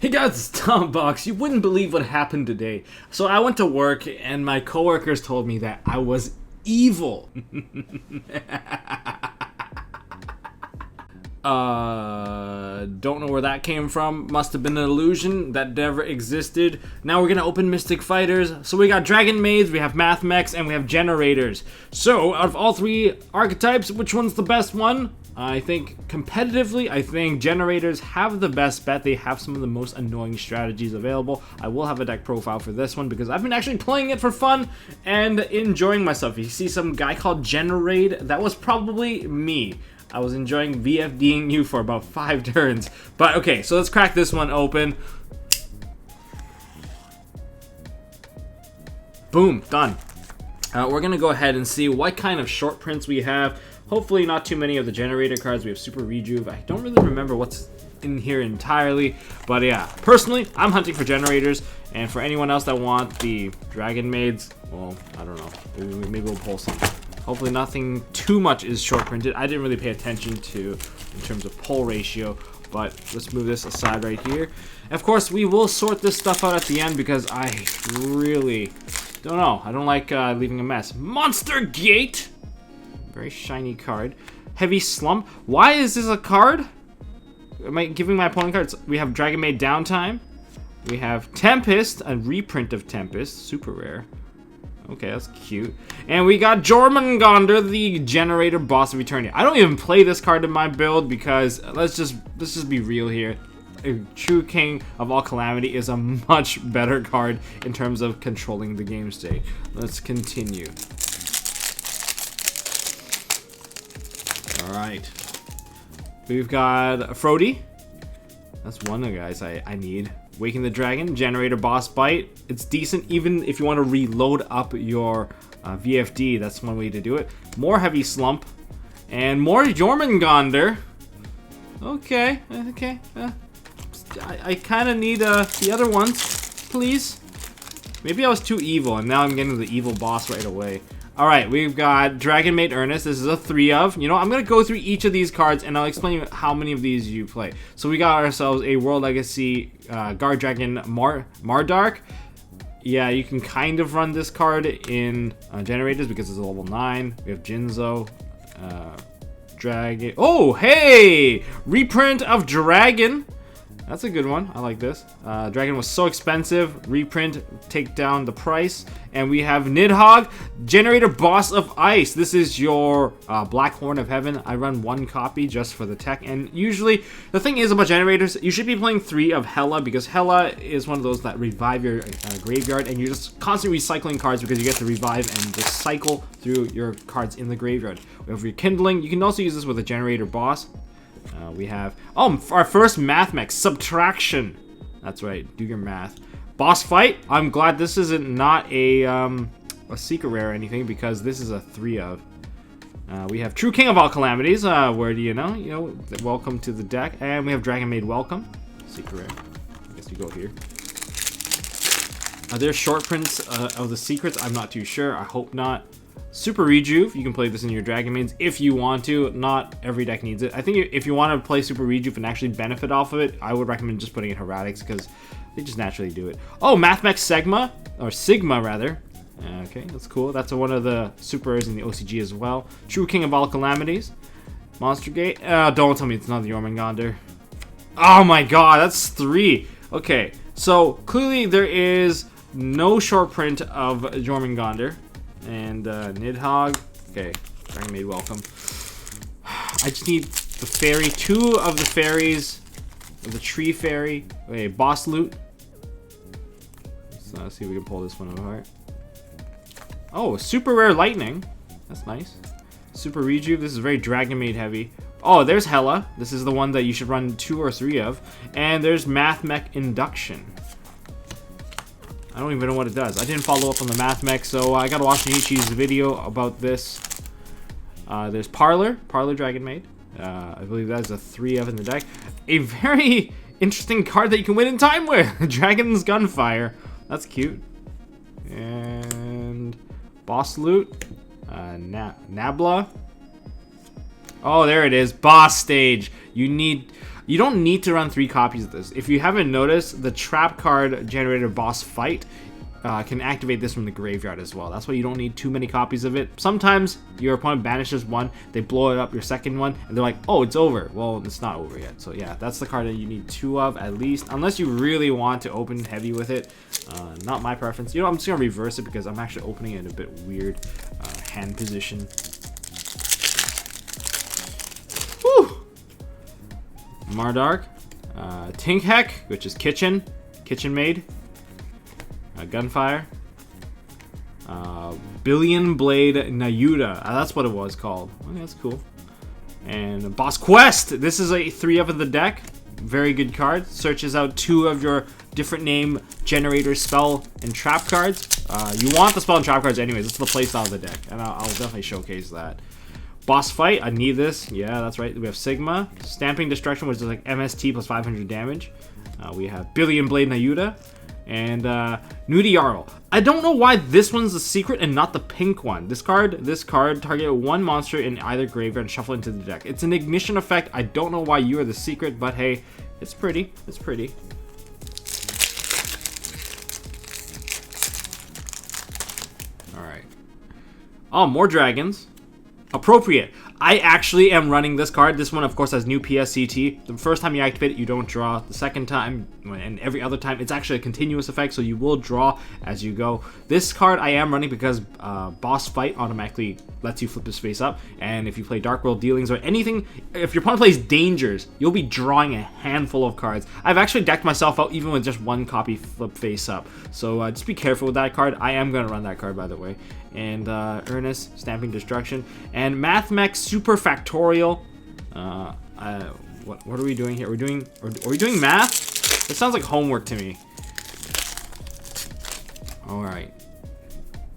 Hey guys, it's Tom Box. You wouldn't believe what happened today. So I went to work and my coworkers told me that I was evil. Don't know where that came from. Must have been an illusion that never existed. Now we're gonna open Mystic Fighters. So we got Dragon Maids, we have Math Mechs, and we have Generators. So out of all three archetypes, which one's the best one? I think competitively, I think Generators have the best bet. They have some of the most annoying strategies available. I will have a deck profile for this one because I've been actually playing it for fun and enjoying myself. You see some guy called Generate, that was probably me. I was enjoying VFDing you for about 5 turns. But okay, so let's crack this one open. Boom, done. We're gonna go ahead and see what kind of short prints we have. Hopefully not too many of the Generator cards. We have Super Rejuve. I don't really remember what's in here entirely. But yeah, personally, I'm hunting for Generators. And for anyone else that want the Dragon Maids, well, I don't know. Maybe we'll pull some. Hopefully nothing too much is short printed. I didn't really pay attention to in terms of pull ratio. But let's move this aside right here. Of course, we will sort this stuff out at the end because I really don't know. I don't like leaving a mess. Monster Gate! Very shiny card. Heavy Slump. Why is this a card? Am I giving my opponent cards? We have Dragon Maid Downtime. We have Tempest, a reprint of Tempest. Super rare. Okay, that's cute. And we got Jormungandr, the Generator Boss of Eternity. I don't even play this card in my build because let's just be real here. A True King of All Calamity is a much better card in terms of controlling the game state. Let's continue. Alright. We've got Frody. That's one of the guys I need. Waking the Dragon, Generator Boss Bite. It's decent even if you want to reload up your VFD. That's one way to do it. More Heavy Slump. And more Jormungandr. Okay. I kind of need the other ones, please. Maybe I was too evil and now I'm getting the evil boss right away. Alright, we've got Dragon Maid Ernest. This is a 3 of. You know, I'm going to go through each of these cards and I'll explain how many of these you play. So we got ourselves a World Legacy Guard Dragon Mardark. Yeah, you can kind of run this card in Generators because it's a level 9. We have Jinzo. Dragon. Oh, hey! Reprint of Dragon. That's a good one. I like this. Dragon was so expensive. Reprint, take down the price. And we have Nidhogg, Generator Boss of Ice. This is your Black Horn of Heaven. I run 1 copy just for the tech. And usually, the thing is about Generators, you should be playing 3 of Hela because Hela is one of those that revive your graveyard. And you're just constantly recycling cards because you get to revive and just cycle through your cards in the graveyard. We have Rekindling. You can also use this with a Generator Boss. We have, our first Math Mech, Subtraction. That's right, do your math. Boss Fight. I'm glad this isn't not a secret rare or anything because this is a 3 of. We have True King of All Calamities. Where do you know? You know, welcome to the deck. And we have Dragon Maid Welcome. Secret rare. I guess we go here. Are there short prints of the secrets? I'm not too sure. I hope not. Super Rejuve, you can play this in your Dragon Maids if you want to. Not every deck needs it. I think if you want to play Super Rejuve and actually benefit off of it, I would recommend just putting it in Heretics because they just naturally do it. Oh, Math Mech Sigma rather. Okay, that's cool. That's one of the supers in the OCG as well. True King of All Calamities. Monster Gate. Don't tell me it's not the Jormungandr. Oh my god, that's 3. Okay, so clearly there is no short print of Jormungandr. And Nidhogg. Okay, Dragon Maid Welcome. I just need the fairy. 2 of the fairies. The tree fairy. Okay, Boss Loot. Let's see if we can pull this one apart. Oh, super rare lightning. That's nice. Super Rejuve. This is very Dragon Maid heavy. Oh, there's Hela. This is the one that you should run 2 or 3 of. And there's Math Mech Induction. I don't even know what it does. I didn't follow up on the Math Mech, so I gotta watch Nichi's video about this. There's Parlor Dragon Maid. I believe that's a 3 of in the deck. A very interesting card that you can win in time with. Dragon's Gunfire. That's cute. And Boss Loot. Nabla. Oh, there it is. Boss Stage. You need You don't need to run 3 copies of this. If you haven't noticed, the trap card generator boss fight can activate this from the graveyard as well. That's why you don't need too many copies of it. Sometimes your opponent banishes one, they blow it up your second one, and they're like, oh, it's over. Well, it's not over yet. So yeah, that's the card that you need 2 of at least, unless you really want to open heavy with it. Not my preference. You know, I'm just gonna reverse it because I'm actually opening it in a bit weird hand position. Whew! Mardark, Tinkhek, which is kitchen maid. Gunfire, Billion Blade Nayuda. That's what it was called. Okay, that's cool. And Boss Quest. This is a 3 of the deck. Very good card. Searches out 2 of your different name generator spell and trap cards. You want the spell and trap cards anyways. It's the playstyle of the deck, and I'll definitely showcase that. Boss fight. I need this. Yeah, that's right. We have Sigma, Stamping Destruction, which is like MST plus 500 damage. We have Billion Blade Nayuda. And Nudie Jarl. I don't know why this one's the secret and not the pink one. This card target 1 monster in either graveyard and shuffle into the deck. It's an ignition effect. I don't know why you are the secret, but hey, it's pretty. It's pretty. Alright. Oh, more dragons. Appropriate. I actually am running this card. This one, of course, has new PSCT. The first time you activate it, you don't draw. The second time, and every other time, it's actually a continuous effect, so you will draw as you go. This card I am running because Boss Fight automatically lets you flip his face up, and if you play Dark World Dealings or anything, if your opponent plays Dangers, you'll be drawing a handful of cards. I've actually decked myself out even with just 1 copy flip face up, so just be careful with that card. I am going to run that card, by the way. And Ernest, Stamping Destruction, and Mathmech Super Factorial. What are we doing here? Are we doing math? It sounds like homework to me. All right.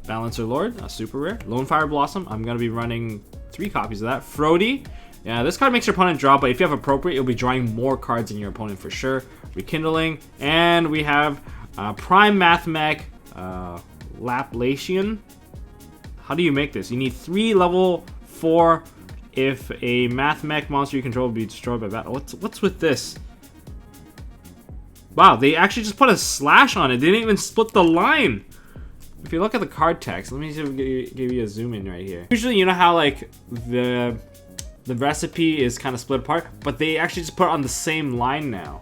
Balancer Lord, super rare. Lone Fire Blossom. I'm gonna be running 3 copies of that. Frody. Yeah, this card makes your opponent draw, but if you have appropriate, you'll be drawing more cards than your opponent for sure. Rekindling, and we have Prime Mathmech Laplacian. How do you make this? You need 3 level 4 if a Mathmech monster you control will be destroyed by battle. What's with this? Wow, they actually just put a slash on it. They didn't even split the line. If you look at the card text, let me give you a zoom in right here. Usually, you know how like the recipe is kind of split apart, but they actually just put it on the same line now.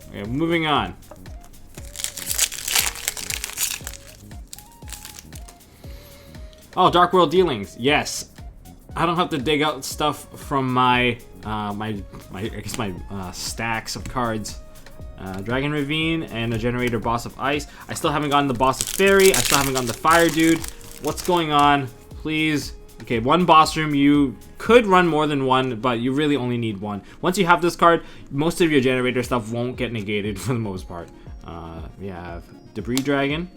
Okay, moving on. Oh, Dark World Dealings. Yes, I don't have to dig out stuff from my stacks of cards. Dragon Ravine and a Generator Boss of Ice. I still haven't gotten the Boss of Fairy. I still haven't gotten the Fire Dude. What's going on? Please. Okay, 1 boss room. You could run more than 1, but you really only need 1. Once you have this card, most of your generator stuff won't get negated for the most part. We have Debris Dragon,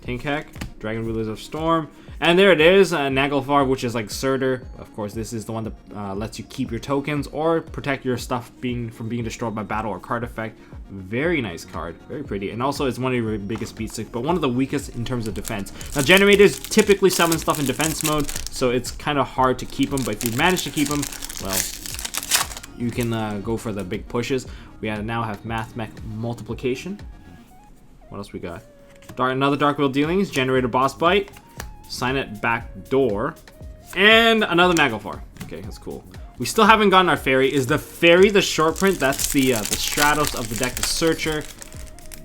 Tinkhek, Dragon Rulers of Storm, and there it is, Naglfar, which is like Surtur. Of course, this is the one that lets you keep your tokens or protect your stuff from being destroyed by battle or card effect. Very nice card, very pretty, and also it's one of your biggest beat sticks, but one of the weakest in terms of defense. Now, generators typically summon stuff in defense mode, so it's kind of hard to keep them, but if you manage to keep them, well, you can go for the big pushes. We now have Mathmech Multiplication. What else we got? Another Dark World Dealings, Generator Boss Bite, Sign It Back Door, and another Naglfar. Okay, that's cool. We still haven't gotten our Fairy. Is the Fairy the short print? That's the Stratos of the deck, the Searcher.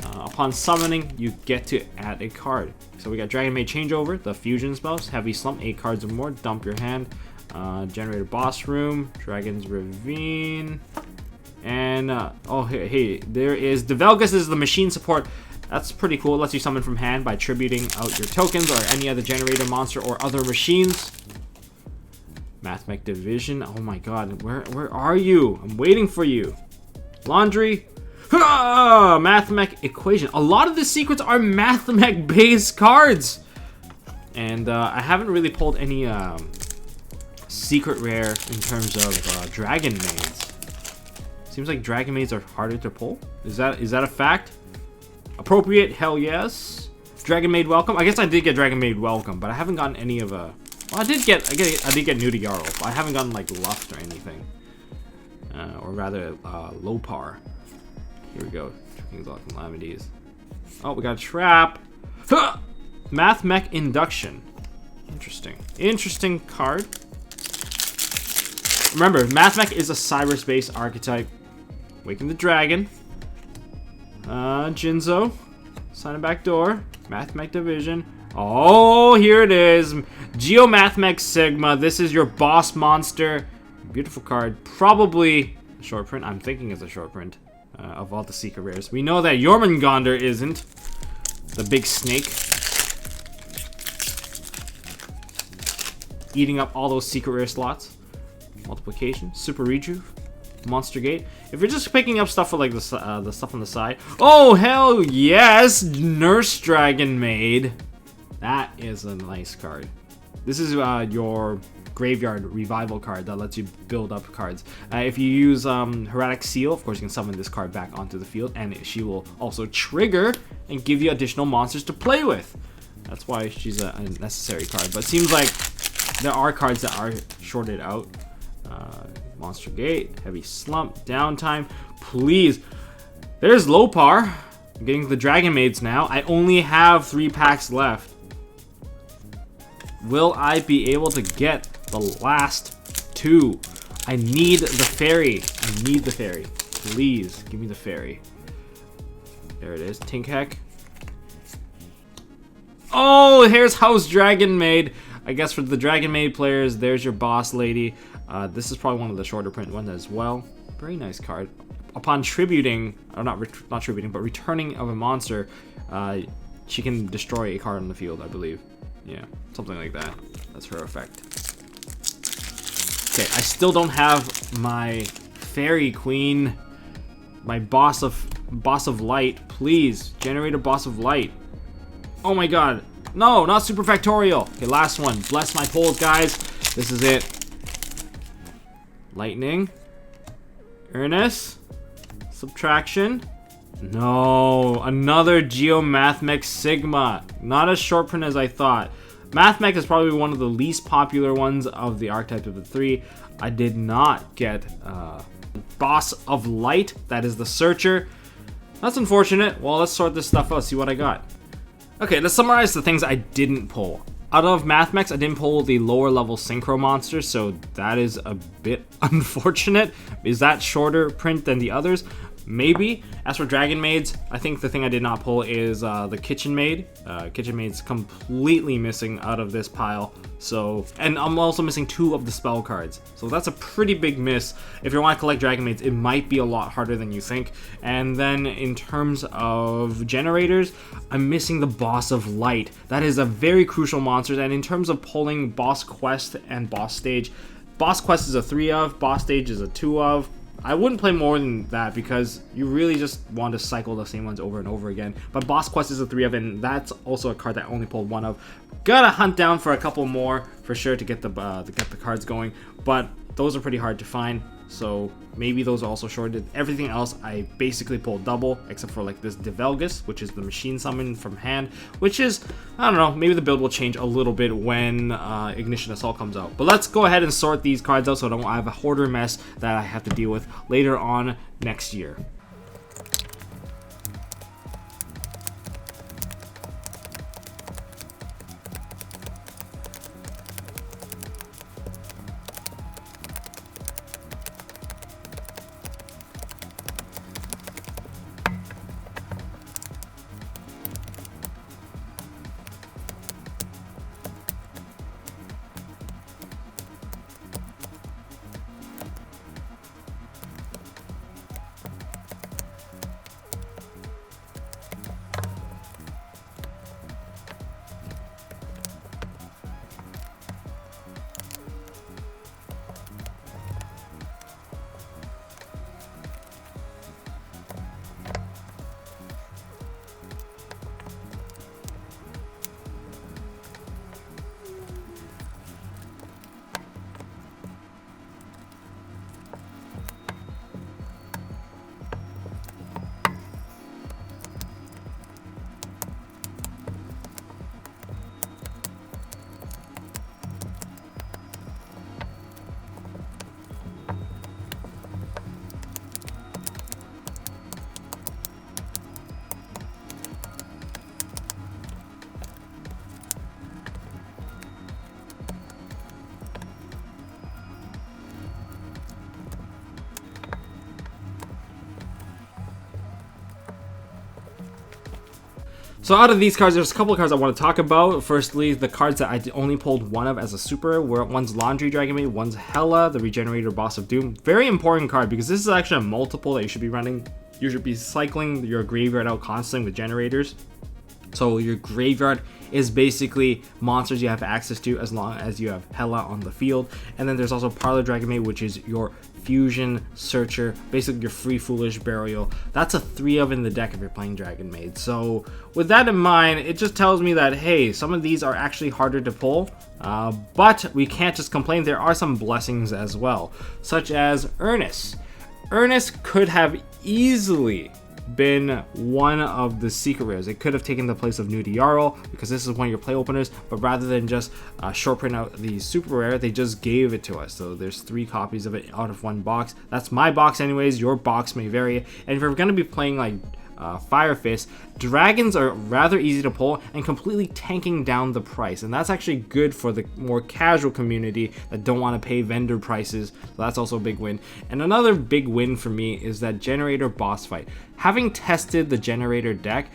Upon summoning, you get to add a card. So we got Dragon Maid Changeover, the Fusion spells, Heavy Slump, 8 cards or more, dump your hand. Generator Boss Room, Dragon's Ravine, and oh hey, there is Develgus is the machine support. That's pretty cool. It lets you summon from hand by attributing out your tokens or any other generator monster or other machines. Mathmech Division. Oh my god, where are you? I'm waiting for you. Laundry. Mathmech Equation. A lot of the secrets are Mathmech based cards. And I haven't really pulled any secret rare in terms of Dragon Maids. Seems like Dragon Maids are harder to pull. Is that a fact? Appropriate, hell yes. Dragon Maid Welcome. I guess I did get Dragon Maid Welcome, but I haven't gotten any of a. Well, I did get Nudie Jarl. I haven't gotten like Luft or anything. or rather Lopar. Here we go. Trickings all calamities. Oh, we got a trap. Huh! Math Mech Induction. Interesting. Interesting card. Remember, Math Mech is a cyberspace archetype. Waken the Dragon. Jinzo. Sign a back door. Math Mech Division. Oh, here it is. Geomath Mech Sigma. This is your boss monster. Beautiful card. Probably a short print. I'm thinking it's a short print of all the secret rares. We know that Jormungandr isn't. The big snake. Eating up all those secret rare slots. Multiplication. Super Rejuve. Monster Gate. If you're just picking up stuff for like the stuff on the side. Oh, hell yes! Nurse Dragon Maid. That is a nice card. This is your graveyard revival card that lets you build up cards. If you use Heretic Seal, of course you can summon this card back onto the field, and she will also trigger and give you additional monsters to play with. That's why she's a necessary card. But it seems like there are cards that are shorted out. Monster Gate, Heavy Slump, Downtime. Please. There's Lopar. I'm getting the Dragon Maids now. I only have 3 packs left. Will I be able to get the last 2? I need the fairy. I need the fairy. Please, give me the fairy. There it is. Tinkhek. Oh, here's House Dragon Maid. I guess for the Dragon Maid players, there's your boss lady. This is probably one of the shorter print ones as well. Very nice card. Upon tributing, or not tributing, but returning of a monster, she can destroy a card on the field, I believe. Yeah, something like that. That's her effect. Okay, I still don't have my Fairy Queen, my boss of light. Please generate a boss of light. Oh my god. No, not super factorial. Okay, last one. Bless my polls, guys. This is it. Lightning. Ernest. Subtraction. No, another Geomath Mech Sigma. Not as short print as I thought. Math Mech is probably one of the least popular ones of the archetypes of the 3. I did not get Boss of Light. That is the Searcher. That's unfortunate. Well, let's sort this stuff out, see what I got. Okay, let's summarize the things I didn't pull. Out of Math Mechs, I didn't pull the lower level Synchro monster, so that is a bit unfortunate. Is that shorter print than the others? Maybe. As for Dragon Maids, I think the thing I did not pull is the Kitchen Maid. Kitchen Maid's completely missing out of this pile. So, and I'm also missing 2 of the spell cards. So that's a pretty big miss. If you want to collect Dragon Maids, it might be a lot harder than you think. And then in terms of generators, I'm missing the Boss of Light. That is a very crucial monster. And in terms of pulling Boss Quest and Boss Stage, Boss Quest is a 3 of, Boss Stage is a 2 of. I wouldn't play more than that because you really just want to cycle the same ones over and over again. But Boss Quest is a 3 of, and that's also a card that I only pulled 1 of. Gotta hunt down for a couple more for sure to get the cards going. But those are pretty hard to find, so maybe those are also shorted. Everything else I basically pulled double, except for like this Develgus, which is the machine summon from hand, which is, I don't know, maybe the build will change a little bit when Ignition Assault comes out. But let's go ahead and sort these cards out so I don't have a hoarder mess that I have to deal with later on next year. So out of these cards, there's a couple of cards I want to talk about. Firstly, the cards that I only pulled one of as a super, where one's Laundry Dragon Maid, one's Hela, the Regenerator Boss of Doom. Very important card because this is actually a multiple that you should be running. You should be cycling your graveyard out constantly with generators. So your graveyard is basically monsters you have access to as long as you have Hela on the field. And then there's also Parlor Dragon Maid, which is your fusion searcher, basically your free foolish burial. That's a 3 of in the deck if you're playing Dragon Maid. So with that in mind, it just tells me that, hey, some of these are actually harder to pull, but we can't just complain. There are some blessings as well, such as Ernest. Ernest could have easily been one of the secret rares. It could have taken the place of Nudie Jarl because this is one of your play openers, but rather than just short print out the super rare, they just gave it to us. So there's 3 copies of it out of 1 box. That's my box anyways. Your box may vary. And if you're going to be playing like Fire Fist, dragons are rather easy to pull and completely tanking down the price, and that's actually good for the more casual community that don't want to pay vendor prices. So that's also a big win. And another big win for me is that Generator Boss Fight. Having tested the Generator deck,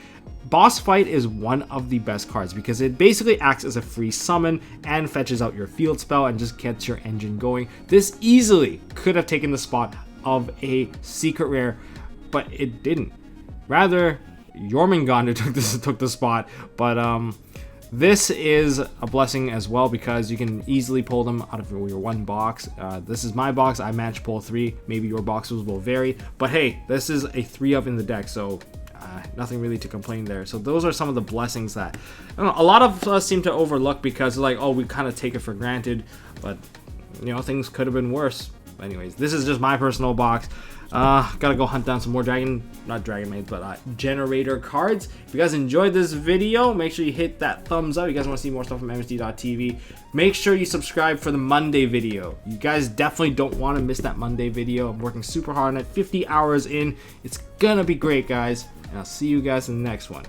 Boss Fight is one of the best cards because it basically acts as a free summon and fetches out your field spell and just gets your engine going. This easily could have taken the spot of a secret rare, but it didn't. Rather, Jormungandr took the spot, but this is a blessing as well because you can easily pull them out of your 1 box. This is my box. I managed to pull 3. Maybe your boxes will vary, but hey, this is a 3 of in the deck, so nothing really to complain there. So those are some of the blessings that I don't know, a lot of us seem to overlook because like, oh, we kind of take it for granted, but you know, things could have been worse. Anyways, this is just my personal box. Gotta go hunt down some more not Dragon Maid, but Generator cards. If you guys enjoyed this video, make sure you hit that thumbs up. If you guys want to see more stuff from MST.TV, make sure you subscribe for the Monday video. You guys definitely don't want to miss that Monday video. I'm working super hard on it, 50 hours in. It's gonna be great, guys, and I'll see you guys in the next one.